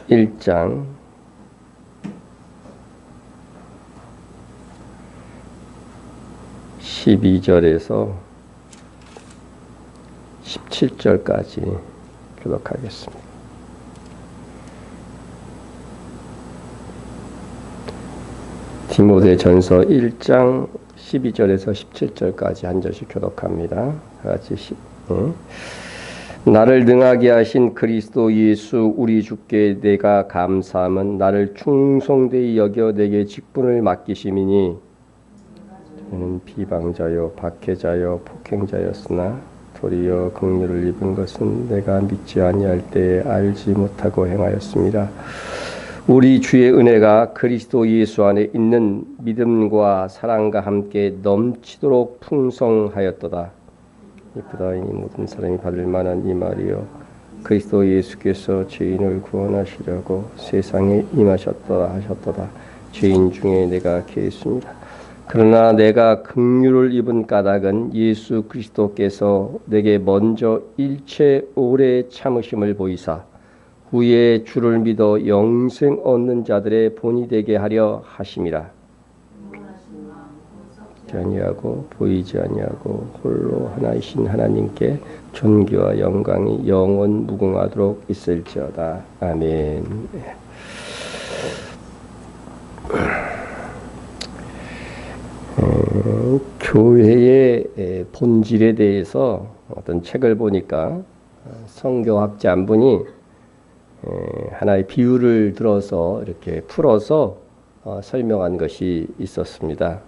1장 12절에서 17절까지 교독하겠습니다. 디모데전서 1장 12절에서 17절까지 한 절씩 교독합니다. 같이 나를 능하게 하신 그리스도 예수 우리 주께 내가 감사함은 나를 충성되이 여겨 내게 직분을 맡기심이니 저는 비방자요 박해자요 폭행자였으나 도리어 긍휼을 입은 것은 내가 믿지 아니할 때에 알지 못하고 행하였습니다. 우리 주의 은혜가 그리스도 예수 안에 있는 믿음과 사랑과 함께 넘치도록 풍성하였도다. 이쁘다. 이 모든 사람이 받을 만한 이 말이요 그리스도 예수께서 죄인을 구원하시려고 세상에 임하셨도다 하셨도다. 죄인 중에 내가 개했습니다. 그러나 내가 긍휼을 입은 까닭은 예수 그리스도께서 내게 먼저 일체 오래 참으심을 보이사 후에 주를 믿어 영생 얻는 자들의 본이 되게 하려 하심이라. 아니하고 보이지 아니하고 홀로 하나이신 하나님께 존귀와 영광이 영원 무궁하도록 있을지어다. 아멘. 교회의 본질에 대해서 어떤 책을 보니까 성경학자 한 분이 하나의 비유를 들어서 이렇게 풀어서 설명한 것이 있었습니다.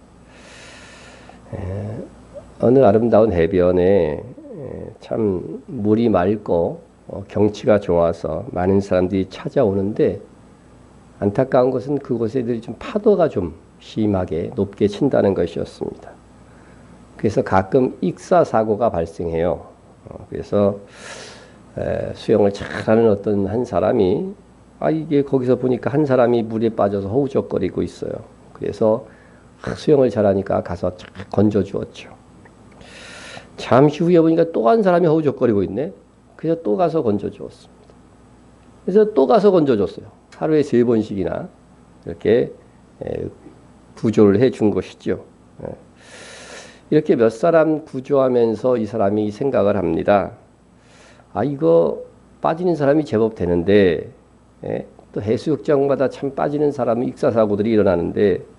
어느 아름다운 해변에 참 물이 맑고 경치가 좋아서 많은 사람들이 찾아오는데 안타까운 것은 그곳에 좀 파도가 좀 심하게 높게 친다는 것이었습니다. 그래서 가끔 익사 사고가 발생해요. 그래서 수영을 잘하는 어떤 한 사람이 이게 거기서 보니까 한 사람이 물에 빠져서 허우적거리고 있어요. 그래서 수영을 잘하니까 가서 건져 주었죠. 잠시 후에 보니까 또 한 사람이 허우적거리고 있네. 그래서 또 가서 건져 주었습니다. 그래서 또 가서 건져 줬어요. 하루에 3번씩이나 이렇게 구조를 해 준 것이죠. 이렇게 몇 사람 구조하면서 이 사람이 생각을 합니다. 이거 빠지는 사람이 제법 되는데, 또 해수욕장마다 참 빠지는 사람은 익사사고들이 일어나는데,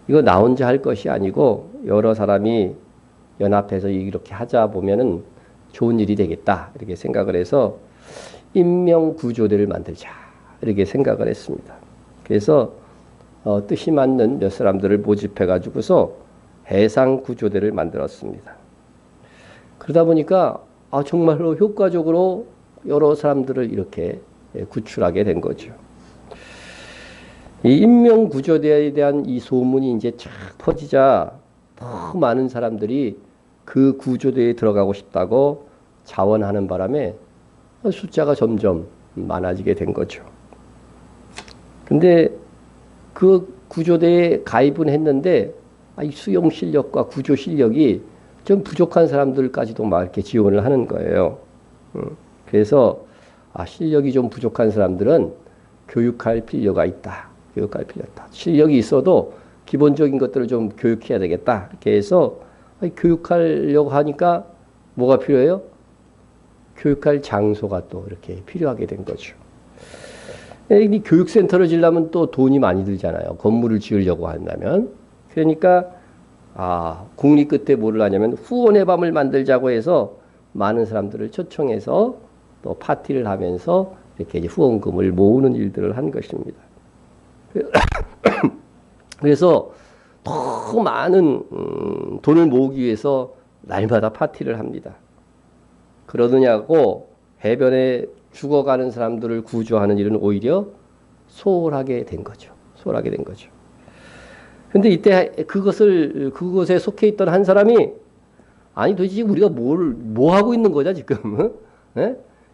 이거 나 혼자 할 것이 아니고 여러 사람이 연합해서 이렇게 하자 보면은 좋은 일이 되겠다. 이렇게 생각을 해서 인명구조대를 만들자. 이렇게 생각을 했습니다. 그래서 뜻이 맞는 몇 사람들을 모집해 가지고서 해상구조대를 만들었습니다. 그러다 보니까 정말로 효과적으로 여러 사람들을 이렇게 구출하게 된 거죠. 이 인명구조대에 대한 이 소문이 이제 쫙 퍼지자 더 많은 사람들이 그 구조대에 들어가고 싶다고 자원하는 바람에 숫자가 점점 많아지게 된 거죠. 근데 그 구조대에 가입은 했는데 이 수용 실력과 구조 실력이 좀 부족한 사람들까지도 막 이렇게 지원을 하는 거예요. 그래서 실력이 좀 부족한 사람들은 교육할 필요가 있다. 교육할 필요가 있다. 실력이 있어도 기본적인 것들을 좀 교육해야 되겠다. 이렇게 해서 교육하려고 하니까 뭐가 필요해요? 교육할 장소가 또 이렇게 필요하게 된 거죠. 이 교육센터를 지으려면 또 돈이 많이 들잖아요. 건물을 지으려고 한다면. 그러니까 국리 끝에 뭐를 하냐면 후원의 밤을 만들자고 해서 많은 사람들을 초청해서 또 파티를 하면서 이렇게 이제 후원금을 모으는 일들을 한 것입니다. 그래서 더 많은 돈을 모으기 위해서 날마다 파티를 합니다. 그러느냐고 해변에 죽어가는 사람들을 구조하는 일은 오히려 소홀하게 된 거죠. 소홀하게 된 거죠. 근데 이때 그것에 속해 있던 한 사람이 도대체 우리가 뭐 하고 있는 거냐, 지금?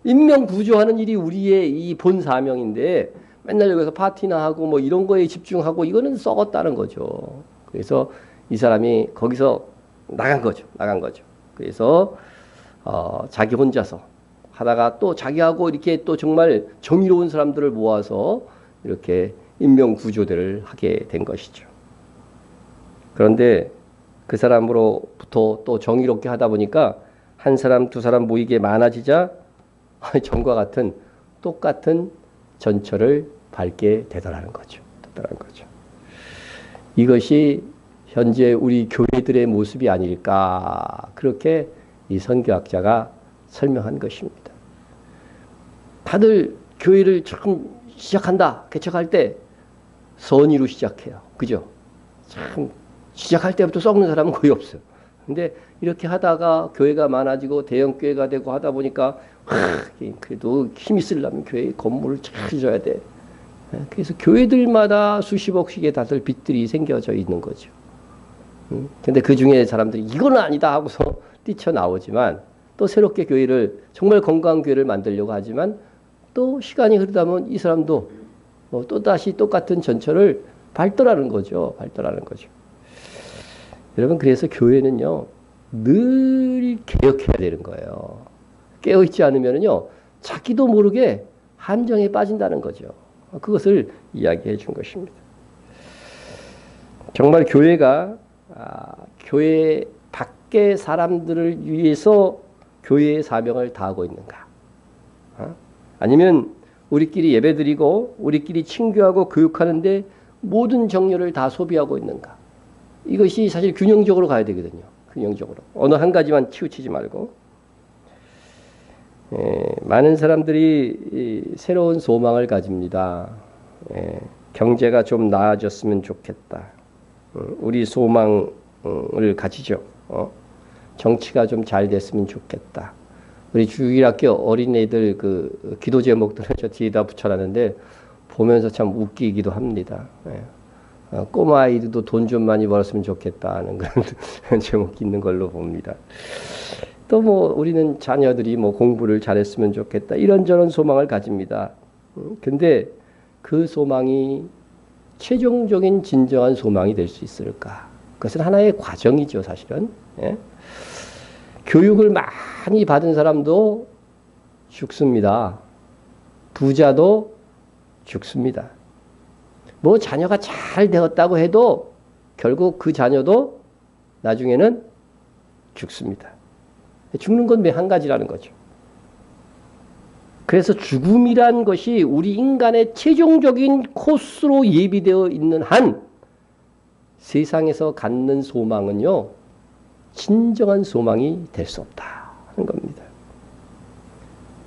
인명 구조하는 일이 우리의 이 본 사명인데 맨날 여기서 파티나 하고 뭐 이런 거에 집중하고 이거는 썩었다는 거죠. 그래서 이 사람이 거기서 나간 거죠. 그래서 자기 혼자서 하다가 또 자기하고 이렇게 또 정말 정의로운 사람들을 모아서 이렇게 인명구조대를 하게 된 것이죠. 그런데 그 사람으로부터 또 정의롭게 하다 보니까 한 사람, 두 사람 모이게 많아지자 전과 같은 똑같은 전철을 밟게 되더라는 거죠. 이것이 현재 우리 교회들의 모습이 아닐까, 그렇게 이 선교학자가 설명한 것입니다. 다들 교회를 처음 시작한다, 개척할 때 선의로 시작해요. 그죠? 참 시작할 때부터 썩는 사람은 거의 없어요. 근데 이렇게 하다가 교회가 많아지고 대형 교회가 되고 하다 보니까 그래도 힘이 쓰려면 교회 건물을 잘 줘야 돼. 그래서 교회들마다 수십억씩의 다들 빚들이 생겨져 있는 거죠. 근데 그 중에 사람들이 이거는 아니다 하고서 뛰쳐나오지만 또 새롭게 교회를, 정말 건강한 교회를 만들려고 하지만 또 시간이 흐르다 보면 이 사람도 또 다시 똑같은 전철을 밟더라는 거죠. 여러분, 그래서 교회는요, 늘 개혁해야 되는 거예요. 깨어있지 않으면요, 자기도 모르게 함정에 빠진다는 거죠. 그것을 이야기해 준 것입니다. 정말 교회가 교회 밖의 사람들을 위해서 교회의 사명을 다하고 있는가? 아니면 우리끼리 예배드리고 우리끼리 친교하고 교육하는데 모든 정열을 다 소비하고 있는가? 이것이 사실 균형적으로 가야 되거든요. 균형적으로. 어느 한 가지만 치우치지 말고. 많은 사람들이 새로운 소망을 가집니다. 경제가 좀 나아졌으면 좋겠다. 우리 소망을 가지죠. 정치가 좀 잘 됐으면 좋겠다. 우리 주일학교 어린애들 그 기도 제목들을 저 뒤에다 붙여놨는데 보면서 참 웃기기도 합니다. 꼬마 아이들도 돈 좀 많이 벌었으면 좋겠다 하는 그런 제목이 있는 걸로 봅니다. 또 뭐 우리는 자녀들이 뭐 공부를 잘했으면 좋겠다, 이런저런 소망을 가집니다. 근데 그 소망이 최종적인 진정한 소망이 될 수 있을까? 그것은 하나의 과정이죠, 사실은. 교육을 많이 받은 사람도 죽습니다. 부자도 죽습니다. 뭐 자녀가 잘 되었다고 해도 결국 그 자녀도 나중에는 죽습니다. 죽는 건 한 가지라는 거죠. 그래서 죽음이란 것이 우리 인간의 최종적인 코스로 예비되어 있는 한 세상에서 갖는 소망은요, 진정한 소망이 될 수 없다 하는 겁니다.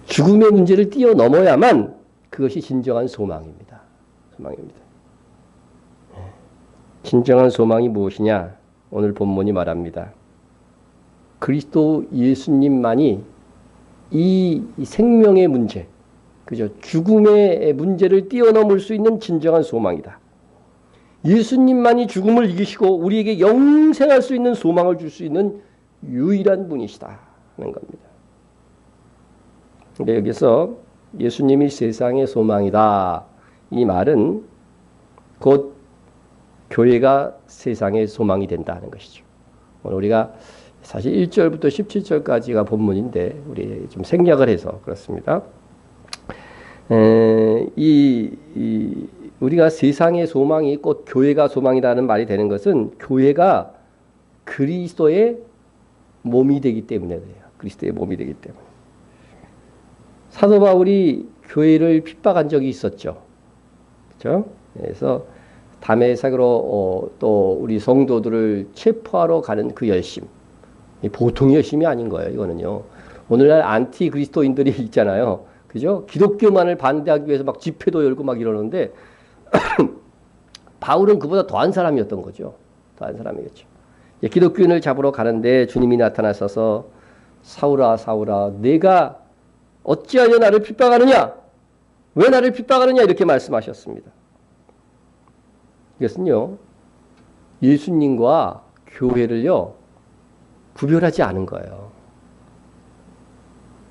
죽음의 문제를 뛰어넘어야만 그것이 진정한 소망입니다. 진정한 소망이 무엇이냐? 오늘 본문이 말합니다. 그리스도 예수님만이 이 생명의 문제, 그죠? 죽음의 문제를 뛰어넘을 수 있는 진정한 소망이다. 예수님만이 죽음을 이기시고 우리에게 영생할 수 있는 소망을 줄 수 있는 유일한 분이시다 하는 겁니다. 근데 여기서 예수님이 세상의 소망이다, 이 말은 곧 교회가 세상의 소망이 된다는 것이죠. 오늘 우리가 사실 1절부터 17절까지가 본문인데 우리 좀 생략을 해서 그렇습니다. 우리가 세상의 소망이 곧 교회가 소망이라는 말이 되는 것은 교회가 그리스도의 몸이 되기 때문에 돼요. 그리스도의 몸이 되기 때문에. 사도 바울이 교회를 핍박한 적이 있었죠. 그렇죠? 그래서 다메섹으로 또 우리 성도들을 체포하러 가는 그 열심, 보통 열심이 아닌 거예요. 이거는요. 오늘날 안티 그리스도인들이 있잖아요. 그죠? 기독교만을 반대하기 위해서 막 집회도 열고 막 이러는데 바울은 그보다 더한 사람이었던 거죠. 더한 사람이겠죠. 기독교인을 잡으러 가는데 주님이 나타나셔서 사울아 사울아 내가 어찌하여 나를 핍박하느냐? 왜 나를 핍박하느냐? 이렇게 말씀하셨습니다. 이것은요, 예수님과 교회를요 구별하지 않은 거예요.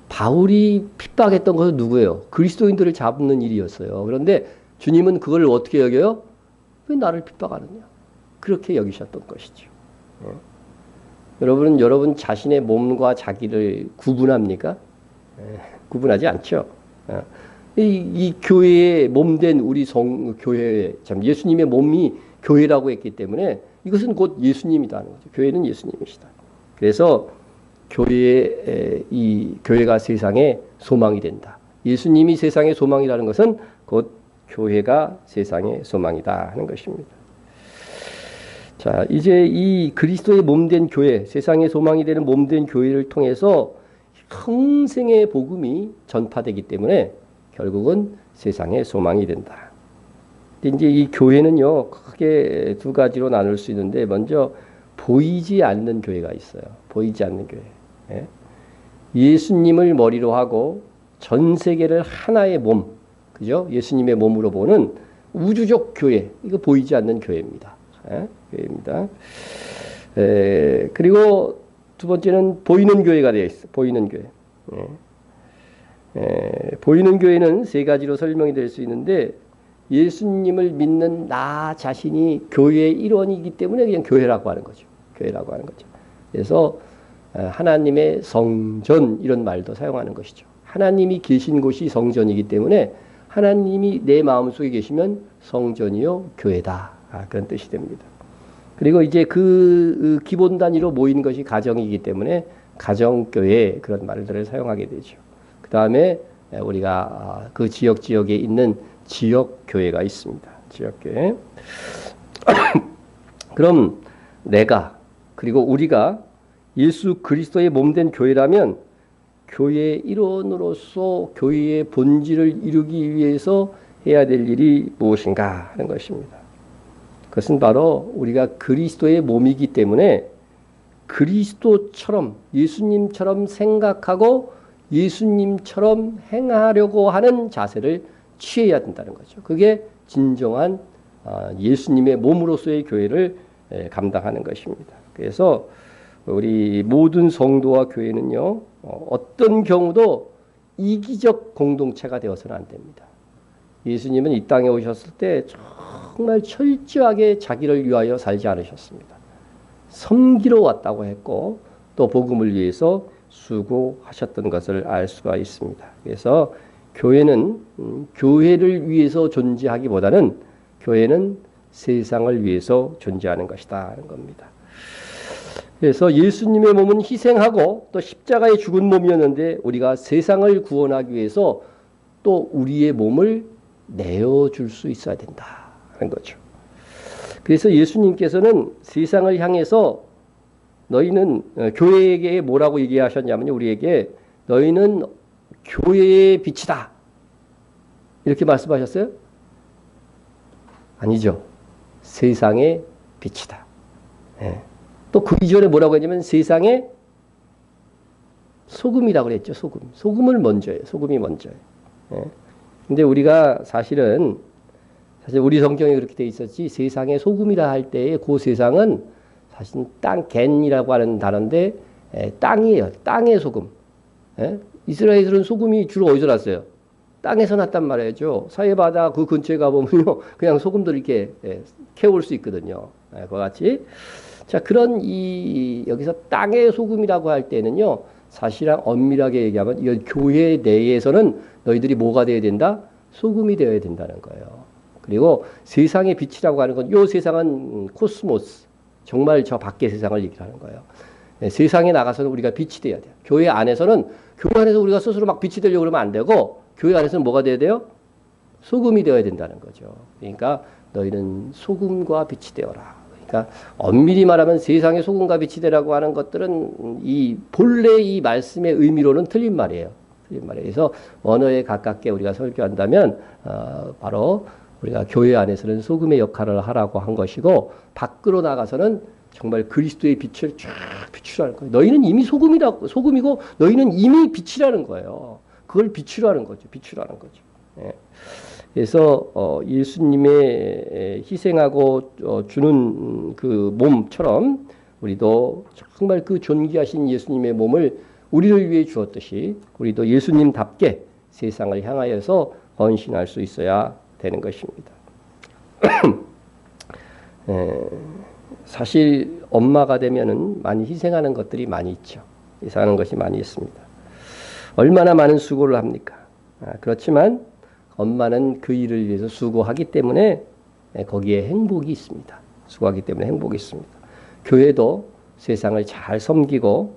바울이 핍박했던 것은 누구예요? 그리스도인들을 잡는 일이었어요. 그런데 주님은 그걸 어떻게 여겨요? 왜 나를 핍박하느냐? 그렇게 여기셨던 것이죠. 여러분은 여러분 자신의 몸과 자기를 구분합니까? 구분하지 않죠. 어. 이 교회의 몸된 우리 교회, 참 예수님의 몸이 교회라고 했기 때문에 이것은 곧 예수님이다 하는 거죠. 교회는 예수님이시다. 그래서 이 교회가 세상의 소망이 된다. 예수님이 세상의 소망이라는 것은 곧 교회가 세상의 소망이다 하는 것입니다. 자, 이제 이 그리스도의 몸된 교회, 세상의 소망이 되는 몸된 교회를 통해서 평생의 복음이 전파되기 때문에 결국은 세상의 소망이 된다. 근데 이제 이 교회는요, 크게 두 가지로 나눌 수 있는데, 먼저 보이지 않는 교회가 있어요. 보이지 않는 교회. 예? 예수님을 머리로 하고 전 세계를 하나의 몸, 그죠? 예수님의 몸으로 보는 우주적 교회, 이거 보이지 않는 교회입니다. 예? 교회입니다. 그리고 두 번째는 보이는 교회가 되어 있어. 보이는 교회. 보이는 교회는 세 가지로 설명이 될 수 있는데, 예수님을 믿는 나 자신이 교회의 일원이기 때문에 그냥 교회라고 하는 거죠. 교회라고 하는 거죠. 그래서 하나님의 성전 이런 말도 사용하는 것이죠. 하나님이 계신 곳이 성전이기 때문에 하나님이 내 마음속에 계시면 성전이요 교회다. 그런 뜻이 됩니다. 그리고 이제 그 기본 단위로 모인 것이 가정이기 때문에 가정교회 그런 말들을 사용하게 되죠. 그 다음에 우리가 그 지역에 있는 지역교회가 있습니다. 지역교회. 그럼 내가 그리고 우리가 예수 그리스도의 몸된 교회라면 교회의 일원으로서 교회의 본질을 이루기 위해서 해야 될 일이 무엇인가 하는 것입니다. 그것은 바로 우리가 그리스도의 몸이기 때문에 그리스도처럼 예수님처럼 생각하고 예수님처럼 행하려고 하는 자세를 취해야 된다는 거죠. 그게 진정한 예수님의 몸으로서의 교회를 감당하는 것입니다. 그래서 우리 모든 성도와 교회는요, 어떤 경우도 이기적 공동체가 되어서는 안 됩니다. 예수님은 이 땅에 오셨을 때 정말 철저하게 자기를 위하여 살지 않으셨습니다. 섬기러 왔다고 했고 또 복음을 위해서 수고하셨던 것을 알 수가 있습니다. 그래서 교회는 교회를 위해서 존재하기보다는 교회는 세상을 위해서 존재하는 것이다 하는 겁니다. 그래서 예수님의 몸은 희생하고 또 십자가에 죽은 몸이었는데 우리가 세상을 구원하기 위해서 또 우리의 몸을 내어줄 수 있어야 된다 하는 거죠. 그래서 예수님께서는 세상을 향해서 너희는 교회에게 뭐라고 얘기하셨냐면요. 우리에게 너희는 교회의 빛이다. 이렇게 말씀하셨어요? 아니죠. 세상의 빛이다. 예. 또 그 이전에 뭐라고 했냐면 세상의 소금이라고 그랬죠. 소금. 소금을 먼저 해요. 소금이 먼저 해요. 예. 근데 우리가 사실 우리 성경에 그렇게 돼 있었지 세상의 소금이라 할 때에 그 세상은 사실 겐이라고 하는 단어인데 땅이에요. 땅의 소금. 예? 이스라엘은 소금이 주로 어디서 났어요? 땅에서 났단 말이죠. 사해바다 그 근처에 가보면요. 그냥 소금도 이렇게 캐올 수 있거든요. 그와 같이. 자, 그런 여기서 땅의 소금이라고 할 때는요. 사실은 엄밀하게 얘기하면 이 교회 내에서는 너희들이 뭐가 되어야 된다? 소금이 되어야 된다는 거예요. 그리고 세상의 빛이라고 하는 건 이 세상은 코스모스. 정말 저 밖의 세상을 얘기하는 거예요. 세상에 나가서는 우리가 빛이 돼야 돼요. 교회 안에서는 교회 안에서 우리가 스스로 막 빛이 되려고 그러면 안 되고 교회 안에서는 뭐가 돼야 돼요? 소금이 되어야 된다는 거죠. 그러니까 너희는 소금과 빛이 되어라. 그러니까 엄밀히 말하면 세상의 소금과 빛이 되라고 하는 것들은 본래 이 말씀의 의미로는 틀린 말이에요. 틀린 말이에요. 그래서 언어에 가깝게 우리가 설교한다면 바로 우리가 교회 안에서는 소금의 역할을 하라고 한 것이고 밖으로 나가서는 정말 그리스도의 빛을 쫙 비추라는 거예요. 너희는 이미 소금이고 너희는 이미 빛이라는 거예요. 그걸 비추라는 거죠. 비추라는 거죠. 예. 그래서 예수님의 희생하고 주는 그 몸처럼 우리도 정말 그 존귀하신 예수님의 몸을 우리를 위해 주었듯이 우리도 예수님답게 세상을 향하여서 헌신할 수 있어야 되는 것입니다. 사실 엄마가 되면은 많이 희생하는 것들이 많이 있죠. 희생하는 것이 많이 있습니다. 얼마나 많은 수고를 합니까? 그렇지만 엄마는 그 일을 위해서 수고하기 때문에 거기에 행복이 있습니다. 수고하기 때문에 행복이 있습니다. 교회도 세상을 잘 섬기고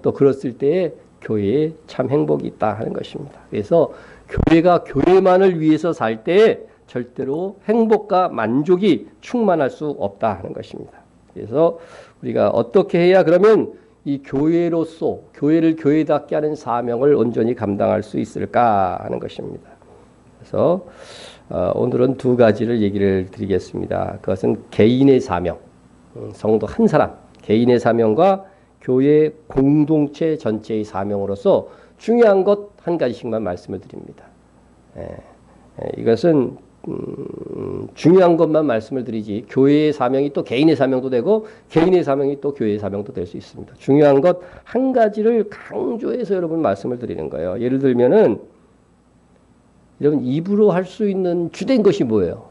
또 그랬을 때에 교회에 참 행복이 있다 하는 것입니다. 그래서 교회가 교회만을 위해서 살 때에 절대로 행복과 만족이 충만할 수 없다 하는 것입니다. 그래서 우리가 어떻게 해야 그러면 이 교회로서 교회를 교회답게 하는 사명을 온전히 감당할 수 있을까 하는 것입니다. 그래서 오늘은 두 가지를 얘기를 드리겠습니다. 그것은 개인의 사명, 성도 한 사람 개인의 사명과 교회 공동체 전체의 사명으로서 중요한 것 한 가지씩만 말씀을 드립니다. 이것은 중요한 것만 말씀을 드리지 교회의 사명이 또 개인의 사명도 되고 개인의 사명이 또 교회의 사명도 될 수 있습니다. 중요한 것 한 가지를 강조해서 여러분 말씀을 드리는 거예요. 예를 들면은 여러분 입으로 할 수 있는 주된 것이 뭐예요?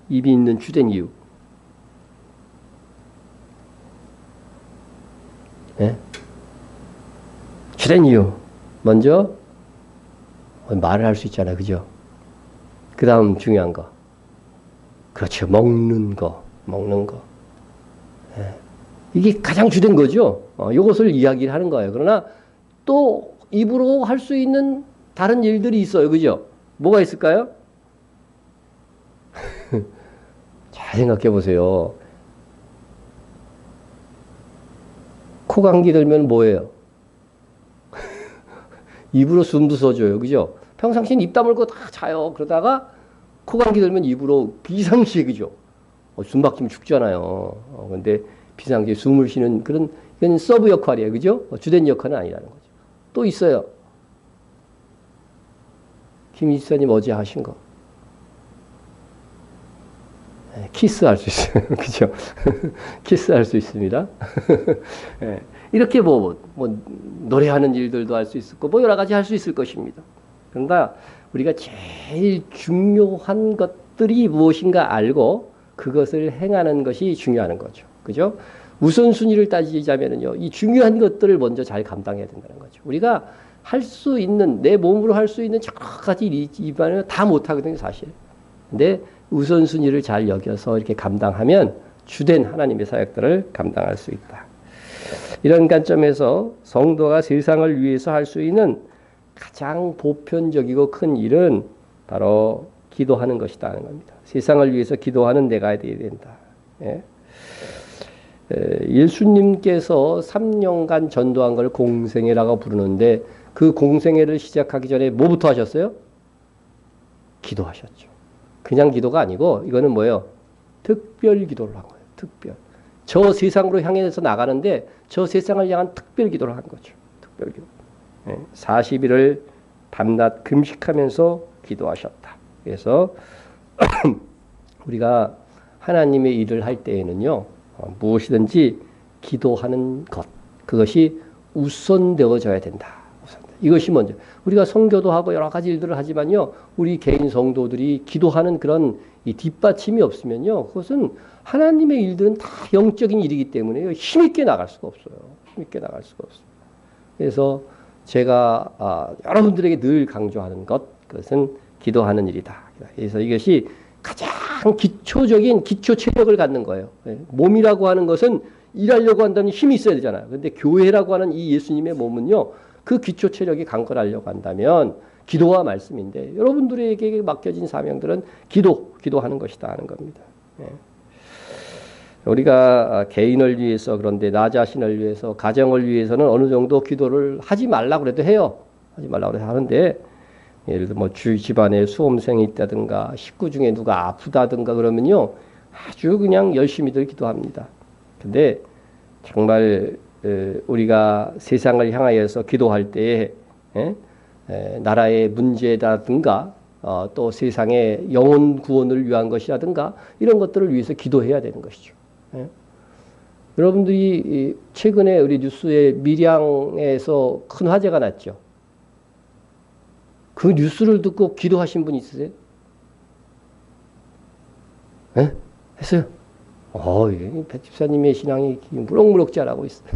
입이 있는 주된 이유. 네? 주된 이유. 먼저 말을 할 수 있잖아요. 그죠? 그 다음 중요한 거. 그렇죠. 먹는 거. 예. 이게 가장 주된 거죠. 이것을 이야기를 하는 거예요. 그러나 또 입으로 할 수 있는 다른 일들이 있어요. 그죠? 뭐가 있을까요? 잘 생각해 보세요. 코 감기 들면 뭐예요? 입으로 숨도 써줘요. 그죠? 평상시엔 입 다물고 다 자요. 그러다가 코 감기 들면 입으로 비상시에, 그죠? 숨 막히면 죽잖아요. 근데 비상시에 숨을 쉬는 그런, 이건 서브 역할이에요. 그죠? 주된 역할은 아니라는 거죠. 또 있어요. 김 지사님 어제 하신 거. 키스할 수 있어요. 그죠? 키스할 수 있습니다. 이렇게 노래하는 일들도 할 수 있고, 여러 가지 할 수 있을 것입니다. 그러나 우리가 제일 중요한 것들이 무엇인가 알고 그것을 행하는 것이 중요한 거죠. 그죠? 우선순위를 따지자면요. 이 중요한 것들을 먼저 잘 감당해야 된다는 거죠. 우리가 할 수 있는, 내 몸으로 할 수 있는 여러 가지 일을 다 못하거든요, 사실. 근데 우선순위를 잘 여겨서 이렇게 감당하면 주된 하나님의 사역들을 감당할 수 있다. 이런 관점에서 성도가 세상을 위해서 할 수 있는 가장 보편적이고 큰 일은 바로 기도하는 것이다 하는 겁니다. 세상을 위해서 기도하는 내가 되어야 된다. 예수님께서 3년간 전도한 걸 공생애라고 부르는데 그 공생애를 시작하기 전에 뭐부터 하셨어요? 기도하셨죠. 그냥 기도가 아니고 이거는 뭐예요? 특별 기도를 한 거예요. 특별. 저 세상으로 향해서 나가는데 저 세상을 향한 특별 기도를 한 거죠. 특별 기도. 40일을 밤낮 금식하면서 기도하셨다. 그래서 우리가 하나님의 일을 할 때에는요. 무엇이든지 기도하는 것. 그것이 우선되어져야 된다. 이것이 먼저. 우리가 선교도 하고 여러 가지 일들을 하지만요. 우리 개인 성도들이 기도하는 그런 이 뒷받침이 없으면요. 그것은 하나님의 일들은 다 영적인 일이기 때문에 힘있게 나갈 수가 없어요. 힘있게 나갈 수가 없어요. 그래서 제가 여러분들에게 늘 강조하는 것, 그것은 기도하는 일이다. 그래서 이것이 가장 기초적인 기초 체력을 갖는 거예요. 몸이라고 하는 것은 일하려고 한다면 힘이 있어야 되잖아요. 그런데 교회라고 하는 이 예수님의 몸은요. 그 기초 체력이 강건하려고 한다면 기도와 말씀인데 여러분들에게 맡겨진 사명들은 기도하는 것이다 하는 겁니다. 우리가 개인을 위해서 그런데 나 자신을 위해서 가정을 위해서는 어느 정도 기도를 하지 말라고 그래도 해요. 하지 말라고 그래도 하는데 예를 들어 집안에 수험생이 있다든가 식구 중에 누가 아프다든가 그러면요. 아주 그냥 열심히들 기도합니다. 근데 정말 우리가 세상을 향하여서 기도할 때에 나라의 문제라든가 또 세상의 영혼 구원을 위한 것이라든가 이런 것들을 위해서 기도해야 되는 것이죠. 여러분들이 최근에 우리 뉴스에 밀양에서 큰 화재가 났죠. 그 뉴스를 듣고 기도하신 분 있으세요? 했어요? 배 집사님의 신앙이 무럭무럭 자라고 있어요.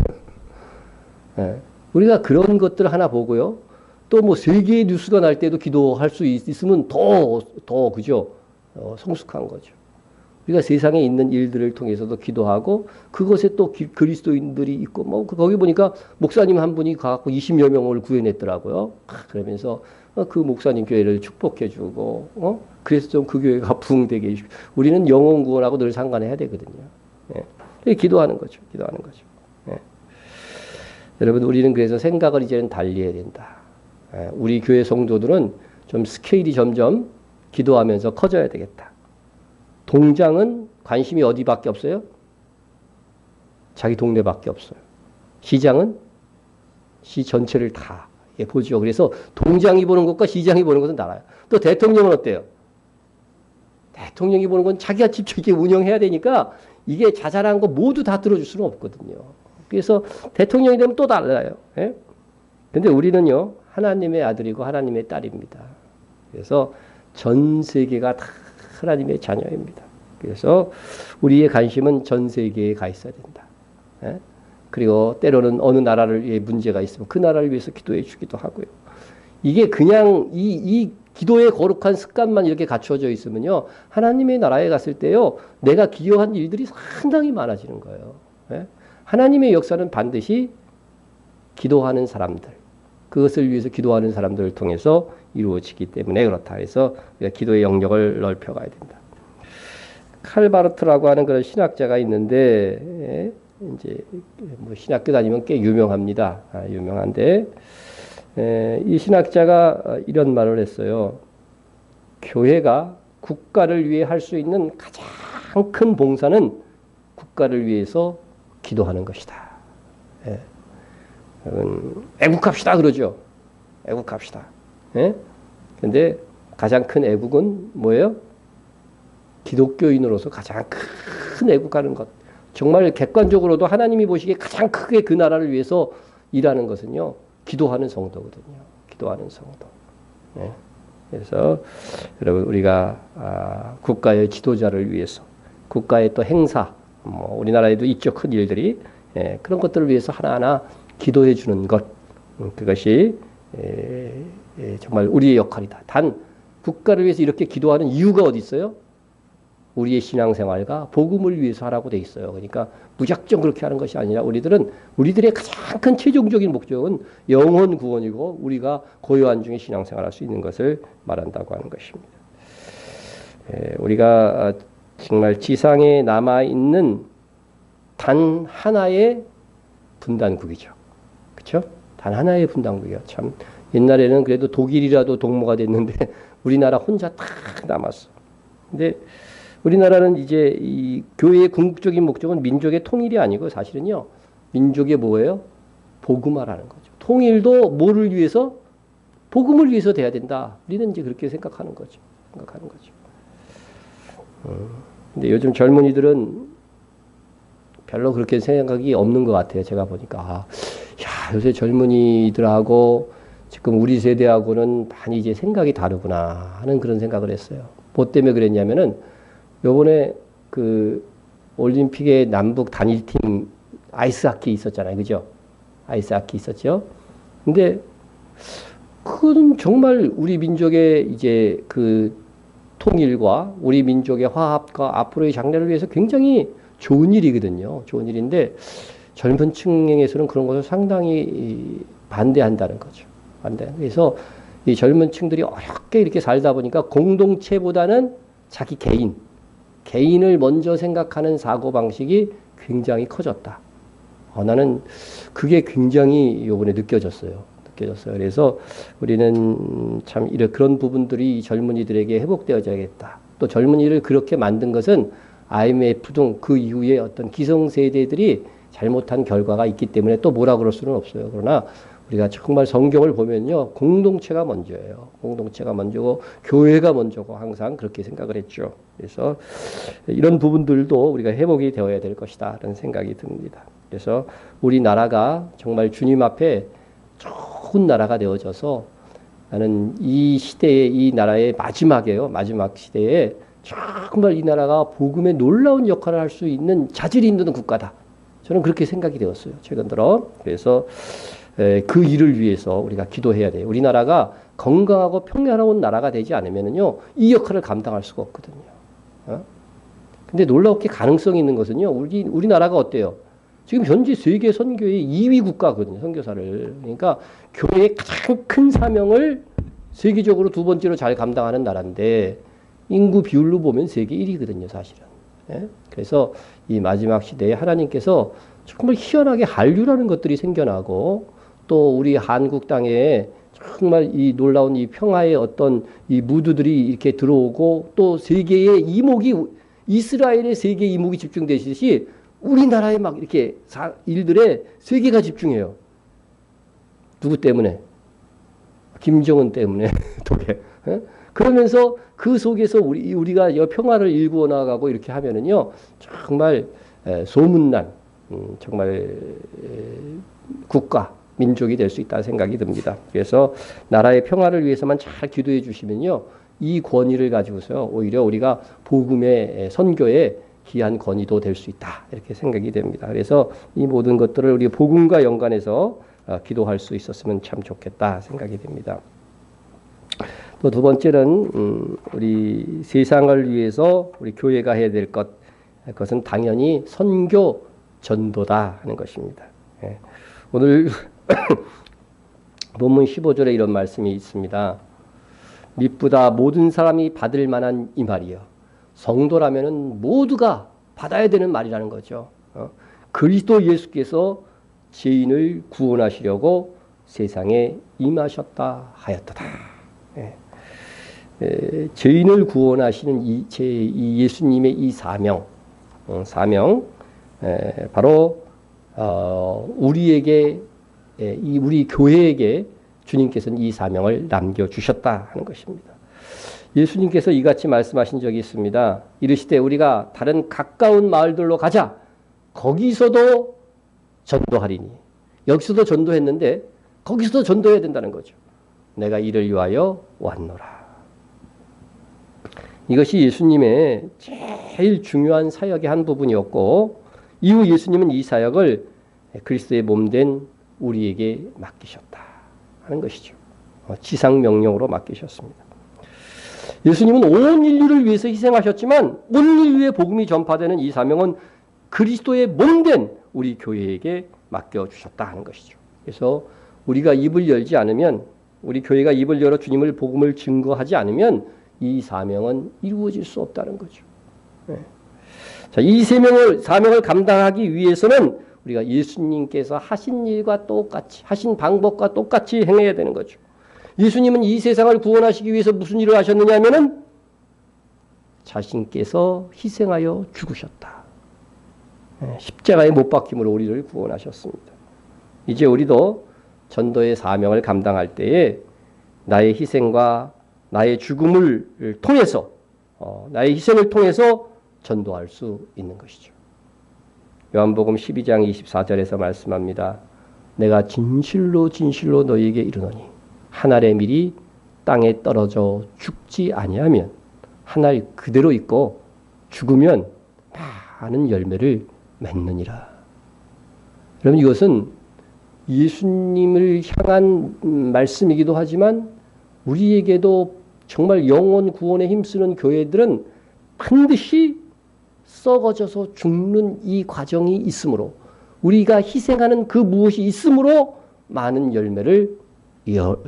우리가 그런 것들 하나 보고요. 또 뭐 세계의 뉴스가 날 때도 기도할 수 있으면 더 그죠? 성숙한 거죠. 우리가 세상에 있는 일들을 통해서도 기도하고 그것에 또 그리스도인들이 있고 뭐 거기 보니까 목사님 한 분이 가갖고 20여 명을 구해냈더라고요. 그러면서 그 목사님 교회를 축복해주고 그래서 좀 그 교회가 부흥되게 해주고 우리는 영혼 구원하고 늘 상관해야 되거든요. 예. 기도하는 거죠. 기도하는 거죠. 예. 여러분 우리는 그래서 생각을 이제는 달리해야 된다. 예. 우리 교회 성도들은 좀 스케일이 점점 기도하면서 커져야 되겠다. 동장은 관심이 어디밖에 없어요? 자기 동네밖에 없어요. 시장은 시 전체를 다 보죠. 그래서 동장이 보는 것과 시장이 보는 것은 달라요. 또 대통령은 어때요? 대통령이 보는 건 자기가 직접 이렇게 운영해야 되니까 이게 자잘한 거 모두 다 들어줄 수는 없거든요. 그래서 대통령이 되면 또 달라요. 예? 근데 우리는요, 하나님의 아들이고 하나님의 딸입니다. 그래서 전 세계가 다 하나님의 자녀입니다. 그래서 우리의 관심은 전 세계에 가 있어야 된다. 예? 그리고 때로는 어느 나라를 위해 문제가 있으면 그 나라를 위해서 기도해 주기도 하고요. 이게 그냥 이 기도의 거룩한 습관만 이렇게 갖춰져 있으면요. 하나님의 나라에 갔을 때요. 내가 기여한 일들이 상당히 많아지는 거예요. 예? 하나님의 역사는 반드시 기도하는 사람들, 그것을 위해서 기도하는 사람들을 통해서 이루어지기 때문에 그렇다. 그래서 우리가 기도의 영역을 넓혀가야 된다. 칼바르트라고 하는 그런 신학자가 있는데 예? 이제 뭐 신학교 다니면 꽤 유명합니다. 유명한데 이 신학자가 이런 말을 했어요. 교회가 국가를 위해 할 수 있는 가장 큰 봉사는 국가를 위해서 기도하는 것이다. 예. 애국합시다 그러죠. 애국합시다. 예? 근데 가장 큰 애국은 뭐예요? 기독교인으로서 가장 큰 애국하는 것. 정말 객관적으로도 하나님이 보시기에 가장 크게 그 나라를 위해서 일하는 것은요. 기도하는 성도거든요. 기도하는 성도. 네. 그래서 여러분 우리가 국가의 지도자를 위해서 국가의 또 행사, 뭐 우리나라에도 있죠. 큰 일들이 그런 것들을 위해서 하나하나 기도해 주는 것. 그것이 정말 우리의 역할이다. 단 국가를 위해서 이렇게 기도하는 이유가 어디 있어요? 우리의 신앙생활과 복음을 위해서 하라고 돼 있어요. 그러니까 무작정 그렇게 하는 것이 아니라 우리들의 가장 큰 최종적인 목적은 영혼 구원이고 우리가 고요한 중에 신앙생활할 수 있는 것을 말한다고 하는 것입니다. 우리가 정말 지상에 남아 있는 단 하나의 분단국이죠. 그렇죠? 단 하나의 분단국이요. 참 옛날에는 그래도 독일이라도 동무가 됐는데 우리나라 혼자 딱 남았어. 근데 우리나라는 이제 이 교회의 궁극적인 목적은 민족의 통일이 아니고 사실은요. 민족의 뭐예요? 복음화라는 거죠. 통일도 뭐를 위해서? 복음을 위해서 돼야 된다. 우리는 이제 그렇게 생각하는 거죠. 근데 요즘 젊은이들은 별로 그렇게 생각이 없는 것 같아요. 제가 보니까. 요새 젊은이들하고 지금 우리 세대하고는 많이 이제 생각이 다르구나 하는 그런 생각을 했어요. 뭐 때문에 그랬냐면은 요번에 그 올림픽의 남북 단일팀 아이스하키 있었잖아요. 그죠? 아이스하키 있었죠. 근데 그건 정말 우리 민족의 이제 그 통일과 우리 민족의 화합과 앞으로의 장래를 위해서 굉장히 좋은 일이거든요. 좋은 일인데 젊은 층에서는 그런 것을 상당히 반대한다는 거죠. 그래서 이 젊은 층들이 어렵게 이렇게 살다 보니까 공동체보다는 자기 개인을 먼저 생각하는 사고방식이 굉장히 커졌다. 나는 그게 굉장히 요번에 느껴졌어요. 그래서 우리는 참 그런 부분들이 젊은이들에게 회복되어져야겠다. 또 젊은이를 그렇게 만든 것은 IMF 등 그 이후에 어떤 기성세대들이 잘못한 결과가 있기 때문에 또 뭐라 그럴 수는 없어요. 그러나 우리가 정말 성경을 보면요. 공동체가 먼저예요. 공동체가 먼저고 교회가 먼저고 항상 그렇게 생각을 했죠. 그래서 이런 부분들도 우리가 회복이 되어야 될 것이다. 라는 생각이 듭니다. 그래서 우리나라가 정말 주님 앞에 좋은 나라가 되어져서 나는 이 시대에 이 나라의 마지막 시대에 정말 이 나라가 복음의 놀라운 역할을 할 수 있는 자질이 있는 국가다. 저는 그렇게 생각이 되었어요. 최근 들어. 그래서 그 일을 위해서 우리가 기도해야 돼요. 우리나라가 건강하고 평화로운 나라가 되지 않으면은요, 이 역할을 감당할 수가 없거든요. 근데 놀랍게 가능성이 있는 것은요, 우리나라가 어때요? 지금 현재 세계 선교의 2위 국가거든요, 선교사를. 그러니까 교회의 가장 큰 사명을 세계적으로 두 번째로 잘 감당하는 나라인데, 인구 비율로 보면 세계 1위거든요, 사실은. 예? 그래서 이 마지막 시대에 하나님께서 정말 희한하게 한류라는 것들이 생겨나고, 또 우리 한국 땅에 정말 이 놀라운 이 평화의 어떤 이 무드들이 이렇게 들어오고, 또 세계의 이목이, 이스라엘의 세계 이목이 집중되듯이 우리나라에 막 이렇게 일들에 세계가 집중해요. 누구 때문에? 김정은 때문에. 독일. 그러면서 그 속에서 우리가 평화를 일구어 나가고 이렇게 하면은요, 정말 소문난, 정말 국가, 민족이 될 수 있다는 생각이 듭니다. 그래서 나라의 평화를 위해서만 잘 기도해 주시면요, 이 권위를 가지고서 오히려 우리가 복음의 선교에 귀한 권위도 될 수 있다, 이렇게 생각이 됩니다. 그래서 이 모든 것들을 우리 복음과 연관해서 기도할 수 있었으면 참 좋겠다 생각이 됩니다. 또 두 번째는 우리 세상을 위해서 우리 교회가 해야 될 그것은 당연히 선교 전도다 하는 것입니다. 예. 오늘 본문 15절에 이런 말씀이 있습니다. 미쁘다 모든 사람이 받을 만한 이 말이요. 성도라면은 모두가 받아야 되는 말이라는 거죠. 그리스도 예수께서 죄인을 구원하시려고 세상에 임하셨다 하였도다. 죄인을 구원하시는 이 예수님의 이 사명, 바로 우리에게, 우리 교회에게 주님께서는 이 사명을 남겨주셨다 하는 것입니다. 예수님께서 이같이 말씀하신 적이 있습니다. 이르시되 우리가 다른 가까운 마을들로 가자. 거기서도 전도하리니. 여기서도 전도했는데 거기서도 전도해야 된다는 거죠. 내가 이를 위하여 왔노라. 이것이 예수님의 제일 중요한 사역의 한 부분이었고, 이후 예수님은 이 사역을 그리스도의 몸된 우리에게 맡기셨다 하는 것이죠. 지상 명령으로 맡기셨습니다. 예수님은 온 인류를 위해서 희생하셨지만 온 인류의 복음이 전파되는 이 사명은 그리스도의 몸된 우리 교회에게 맡겨주셨다 하는 것이죠. 그래서 우리가 입을 열지 않으면, 우리 교회가 입을 열어 주님을 복음을 증거하지 않으면 이 사명은 이루어질 수 없다는 거죠. 네. 자, 이 사명을 감당하기 위해서는 우리가 예수님께서 하신 일과 똑같이, 하신 방법과 똑같이 행해야 되는 거죠. 예수님은 이 세상을 구원하시기 위해서 무슨 일을 하셨느냐 하면은 자신께서 희생하여 죽으셨다. 십자가에 못 박힘으로 우리를 구원하셨습니다. 이제 우리도 전도의 사명을 감당할 때에 나의 희생과 나의 죽음을 통해서, 나의 희생을 통해서 전도할 수 있는 것이죠. 요한복음 12장 24절에서 말씀합니다. 내가 진실로 진실로 너희에게 이르노니 한 알의 밀이 땅에 떨어져 죽지 아니하면 한 알 그대로 있고 죽으면 많은 열매를 맺느니라. 여러분, 이것은 예수님을 향한 말씀이기도 하지만 우리에게도 정말 영혼 구원에 힘쓰는 교회들은 반드시 썩어져서 죽는 이 과정이 있으므로, 우리가 희생하는 그 무엇이 있으므로 많은 열매를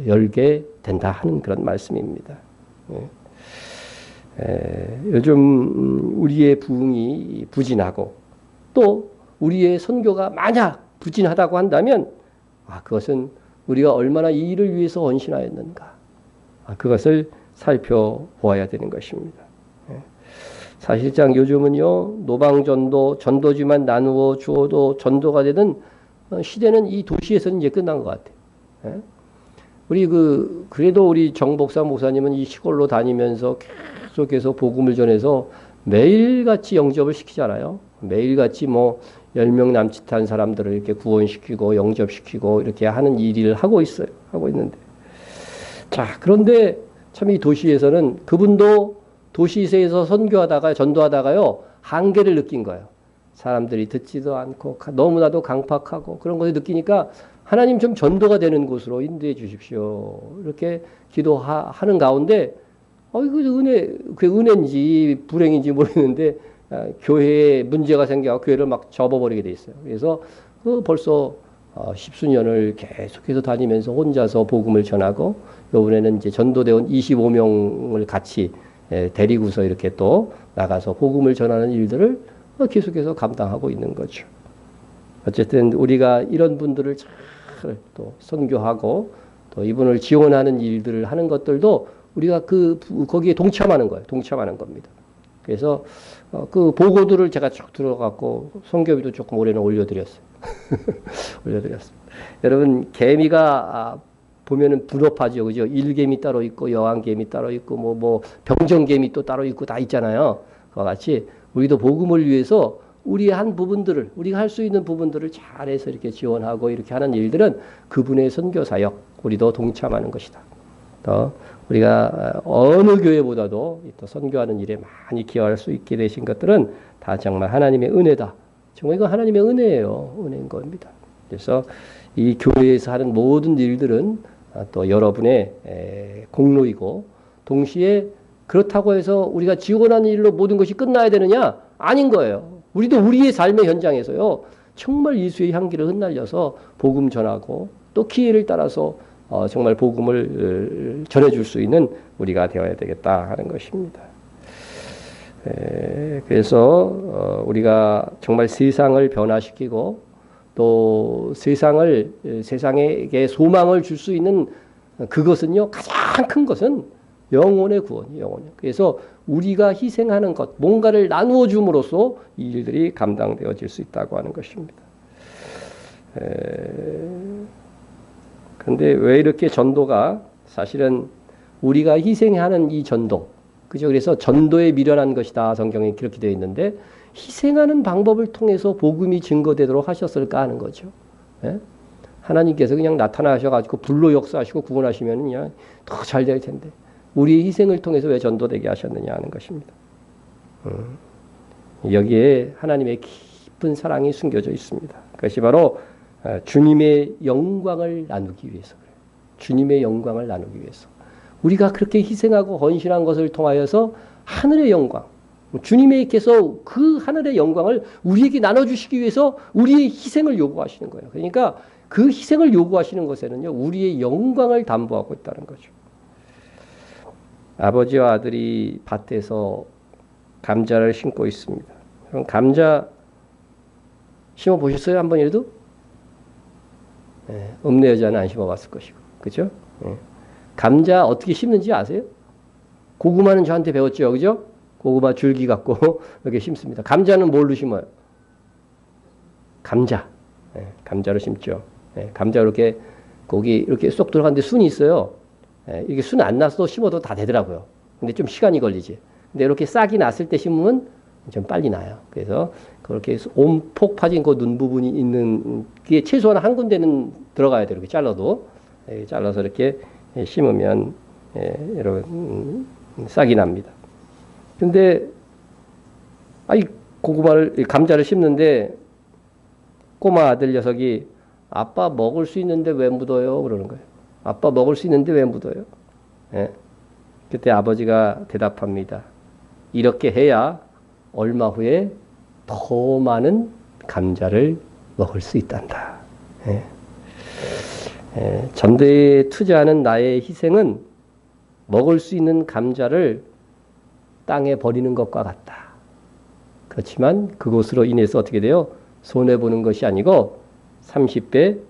열게 된다 하는 그런 말씀입니다. 요즘 우리의 부흥이 부진하고 또 우리의 선교가 만약 부진하다고 한다면 그것은 우리가 얼마나 이 일을 위해서 헌신하였는가, 그것을 살펴보아야 되는 것입니다. 사실상 요즘은요, 노방전도, 전도지만 나누어 주어도 전도가 되는 시대는 이 도시에서는 이제 끝난 것 같아요. 그래도 우리 정복사 목사님은 이 시골로 다니면서 계속해서 복음을 전해서 매일같이 영접을 시키잖아요. 매일같이 10명 남짓한 사람들을 이렇게 구원시키고 영접시키고 이렇게 하는 일을 하고 있어요. 하고 있는데. 자, 그런데 참 이 도시에서는 그분도 도시에서 선교하다가 전도하다가요, 한계를 느낀 거예요. 사람들이 듣지도 않고 너무나도 강팍하고 그런 것을 느끼니까 하나님 좀 전도가 되는 곳으로 인도해 주십시오. 이렇게 기도하는 가운데 이거 그 은혜인지 불행인지 모르겠는데 교회에 문제가 생겨 교회를 막 접어버리게 돼 있어요. 그래서 벌써 십수년을 계속해서 다니면서 혼자서 복음을 전하고 이번에는 이제 전도대원 25명을 같이 데리고서 이렇게 또 나가서 복음을 전하는 일들을 계속해서 감당하고 있는 거죠. 어쨌든 우리가 이런 분들을 잘 또 선교하고 또 이분을 지원하는 일들을 하는 것들도 우리가 거기에 동참하는 거예요. 동참하는 겁니다. 그래서 그 보고들을 제가 쭉 들어갖고 선교비도 조금 올해는 올려드렸어요. 올려드렸습니다. 여러분 개미가 보면은 분업하죠, 그죠? 일개미 따로 있고 여왕개미 따로 있고 뭐 병정개미 또 따로 있고 다 있잖아요. 그와 같이 우리도 복음을 위해서 우리의 한 부분들을 우리가 할 수 있는 부분들을 잘해서 이렇게 지원하고 이렇게 하는 일들은 그분의 선교 사역 우리도 동참하는 것이다. 또 우리가 어느 교회보다도 또 선교하는 일에 많이 기여할 수 있게 되신 것들은 다 정말 하나님의 은혜다. 정말 이거 하나님의 은혜예요. 은혜인 겁니다. 그래서 이 교회에서 하는 모든 일들은 또 여러분의 공로이고 동시에 그렇다고 해서 우리가 지원하는 일로 모든 것이 끝나야 되느냐? 아닌 거예요. 우리도 우리의 삶의 현장에서요. 정말 예수의 향기를 흩날려서 복음 전하고 또 기회를 따라서 정말 복음을 전해줄 수 있는 우리가 되어야 되겠다 하는 것입니다. 그래서 우리가 정말 세상을 변화시키고 또 세상에게 소망을 줄 수 있는 그것은요. 가장 큰 것은 영혼의 구원이에요. 그래서 우리가 희생하는 것, 뭔가를 나누어 줌으로써 이 일들이 감당되어질 수 있다고 하는 것입니다. 그런데 왜 이렇게 전도가 사실은 우리가 희생하는 이 전도, 그죠? 그래서 전도에 미련한 것이다. 성경에 그렇게 되어 있는데 희생하는 방법을 통해서 복음이 증거되도록 하셨을까 하는 거죠. 예? 하나님께서 그냥 나타나셔가지고 불로 역사하시고 구원하시면 그냥 더 잘 될 텐데 우리의 희생을 통해서 왜 전도되게 하셨느냐 하는 것입니다. 여기에 하나님의 깊은 사랑이 숨겨져 있습니다. 그것이 바로 주님의 영광을 나누기 위해서 그래요. 주님의 영광을 나누기 위해서. 우리가 그렇게 희생하고 헌신한 것을 통하여서 하늘의 영광, 주님께서 그 하늘의 영광을 우리에게 나눠주시기 위해서 우리의 희생을 요구하시는 거예요. 그러니까 그 희생을 요구하시는 것에는요, 우리의 영광을 담보하고 있다는 거죠. 아버지와 아들이 밭에서 감자를 심고 있습니다. 그럼 감자 심어 보셨어요? 한 번이라도? 네, 읍내 여자는 안 심어봤을 것이고, 그죠? 네. 감자 어떻게 심는지 아세요? 고구마는 저한테 배웠죠, 그죠? 고구마 줄기 갖고 이렇게 심습니다. 감자는 뭘로 심어요? 감자. 네, 감자로 심죠. 네, 감자 이렇게 거기 이렇게 쏙 들어가는데 순이 있어요. 이게 순 안 나서 심어도 다 되더라고요. 근데 좀 시간이 걸리지. 근데 이렇게 싹이 났을 때 심으면 좀 빨리 나요. 그래서 그렇게 온폭 파진 그 눈 부분이 있는 게 최소한 한 군데는 들어가야 돼요. 이렇게 잘라도. 잘라서 이렇게 심으면 여러분 싹이 납니다. 근데 감자를 심는데 꼬마 아들 녀석이 아빠 먹을 수 있는데 왜 묻어요? 그러는 거예요. 아빠 먹을 수 있는데 왜 묻어요? 예. 그때 아버지가 대답합니다. 이렇게 해야 얼마 후에 더 많은 감자를 먹을 수 있단다. 예. 전도에 투자하는 나의 희생은 먹을 수 있는 감자를 땅에 버리는 것과 같다. 그렇지만 그것으로 인해서 어떻게 돼요? 손해보는 것이 아니고 30배,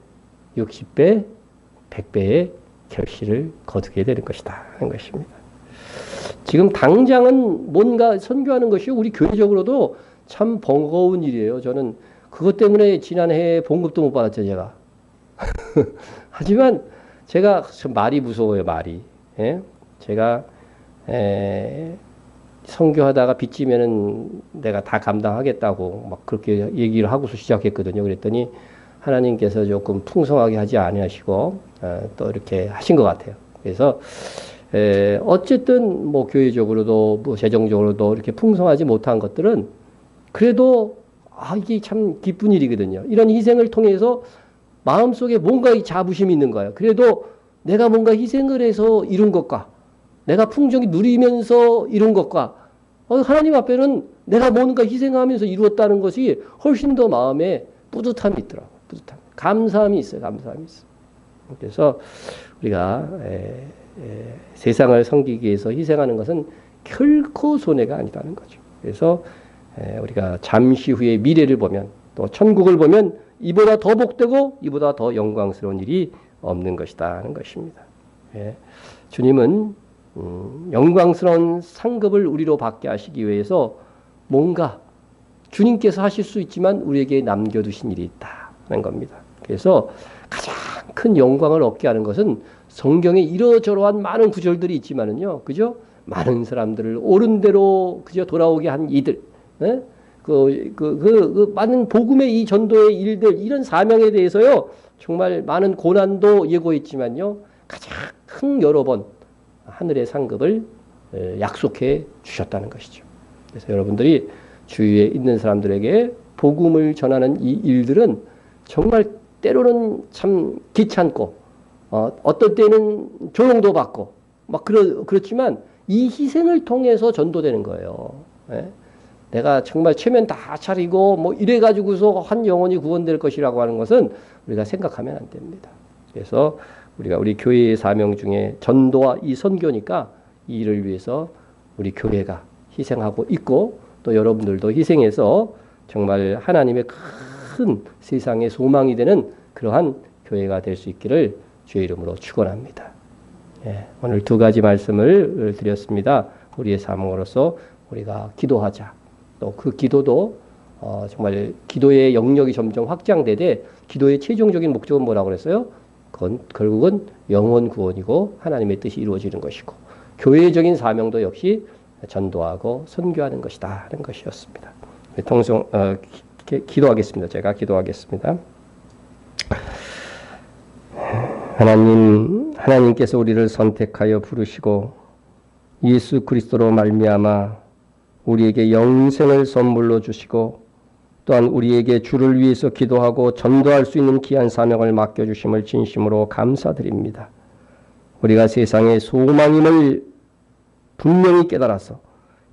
60배, 100배의 결실을 거두게 되는 것이다 하는 것입니다. 지금 당장은 뭔가 선교하는 것이 우리 교회적으로도 참 버거운 일이에요. 저는 그것 때문에 지난해에 봉급도 못 받았죠, 제가. 하지만 제가 말이 무서워요, 말이. 예? 제가 선교하다가 빚지면은 내가 다 감당하겠다고 막 그렇게 얘기를 하고서 시작했거든요. 그랬더니 하나님께서 조금 풍성하게 하지 아니하시고 또 이렇게 하신 것 같아요. 그래서 어쨌든 뭐 교회적으로도 뭐 재정적으로도 이렇게 풍성하지 못한 것들은 그래도 이게 참 기쁜 일이거든요. 이런 희생을 통해서 마음속에 뭔가 이 자부심이 있는 거예요. 그래도 내가 뭔가 희생을 해서 이룬 것과 내가 풍족히 누리면서 이룬 것과 하나님 앞에는 내가 뭔가 희생하면서 이루었다는 것이 훨씬 더 마음에 뿌듯함이 있더라고요. 뿌듯함. 감사함이 있어요. 감사함이 있어요. 그래서 우리가 세상을 섬기기 위해서 희생하는 것은 결코 손해가 아니라는 거죠. 그래서 우리가 잠시 후에 미래를 보면 또 천국을 보면 이보다 더 복되고 이보다 더 영광스러운 일이 없는 것이다 하는 것입니다. 주님은 영광스러운 상급을 우리로 받게 하시기 위해서 뭔가 주님께서 하실 수 있지만 우리에게 남겨두신 일이 있다 하는 겁니다. 그래서 가장 큰 영광을 얻게 하는 것은 성경에 이러저러한 많은 구절들이 있지만은요, 그죠? 많은 사람들을 옳은 대로 그저 돌아오게 한 이들, 많은 복음의 이 전도의 일들, 이런 사명에 대해서요, 정말 많은 고난도 예고했지만요, 가장 큰 여러 번 하늘의 상급을 약속해 주셨다는 것이죠. 그래서 여러분들이 주위에 있는 사람들에게 복음을 전하는 이 일들은 정말 때로는 참 귀찮고, 어떨 때는 조롱도 받고, 그렇지만 이 희생을 통해서 전도되는 거예요. 내가 정말 체면 다 차리고 이래가지고서 한 영혼이 구원될 것이라고 하는 것은 우리가 생각하면 안 됩니다. 그래서 우리 교회의 사명 중에 전도와 이 선교니까 이 일을 위해서 우리 교회가 희생하고 있고 또 여러분들도 희생해서 정말 하나님의 큰 세상의 소망이 되는 그러한 교회가 될 수 있기를 주의 이름으로 축원합니다. 오늘 두 가지 말씀을 드렸습니다. 우리의 사명으로서 우리가 기도하자. 또 그 기도도 정말 기도의 영역이 점점 확장되되 기도의 최종적인 목적은 뭐라고 그랬어요? 그건 결국은 영혼 구원이고 하나님의 뜻이 이루어지는 것이고 교회적인 사명도 역시 전도하고 선교하는 것이다 하는 것이었습니다. 기도하겠습니다. 제가 기도하겠습니다. 하나님께서 우리를 선택하여 부르시고 예수 그리스도로 말미암아 우리에게 영생을 선물로 주시고 또한 우리에게 주를 위해서 기도하고 전도할 수 있는 귀한 사명을 맡겨주심을 진심으로 감사드립니다. 우리가 세상의 소망임을 분명히 깨달아서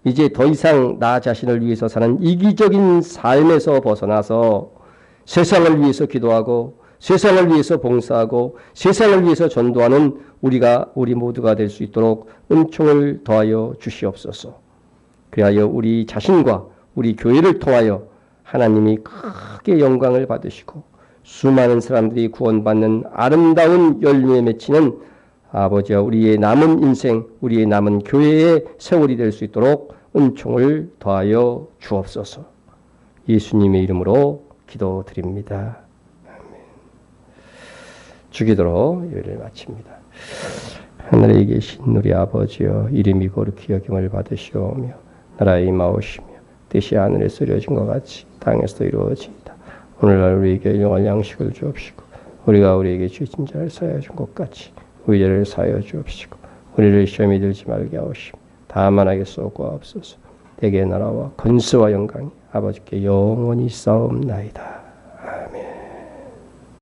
이제 더 이상 나 자신을 위해서 사는 이기적인 삶에서 벗어나서 세상을 위해서 기도하고 세상을 위해서 봉사하고 세상을 위해서 전도하는 우리 모두가 될 수 있도록 은총을 더하여 주시옵소서. 그리하여 우리 자신과 우리 교회를 통하여 하나님이 크게 영광을 받으시고 수많은 사람들이 구원받는 아름다운 열매에 맺히는 아버지와 우리의 남은 인생, 우리의 남은 교회의 세월이 될 수 있도록 은총을 더하여 주옵소서. 예수님의 이름으로 기도드립니다. 아멘. 주기도로 예배를 마칩니다. 하늘에 계신 우리 아버지여, 이름이 거룩히 여김을 받으시오며 나라의 임하오시며 뜻이 하늘에서 이루어진 것 같이 땅에서도 이루어지이다. 오늘날 우리에게 일용할 양식을 주옵시고 우리가 우리에게 죄진 자를 사하여 준 것 같이 우리 죄를 사하여 주옵시고 우리를 시험에 들지 말게 하옵시며 다만 하게 쏘고 없소서. 대개 나라와 권세와 영광이 아버지께 영원히 싸움나이다.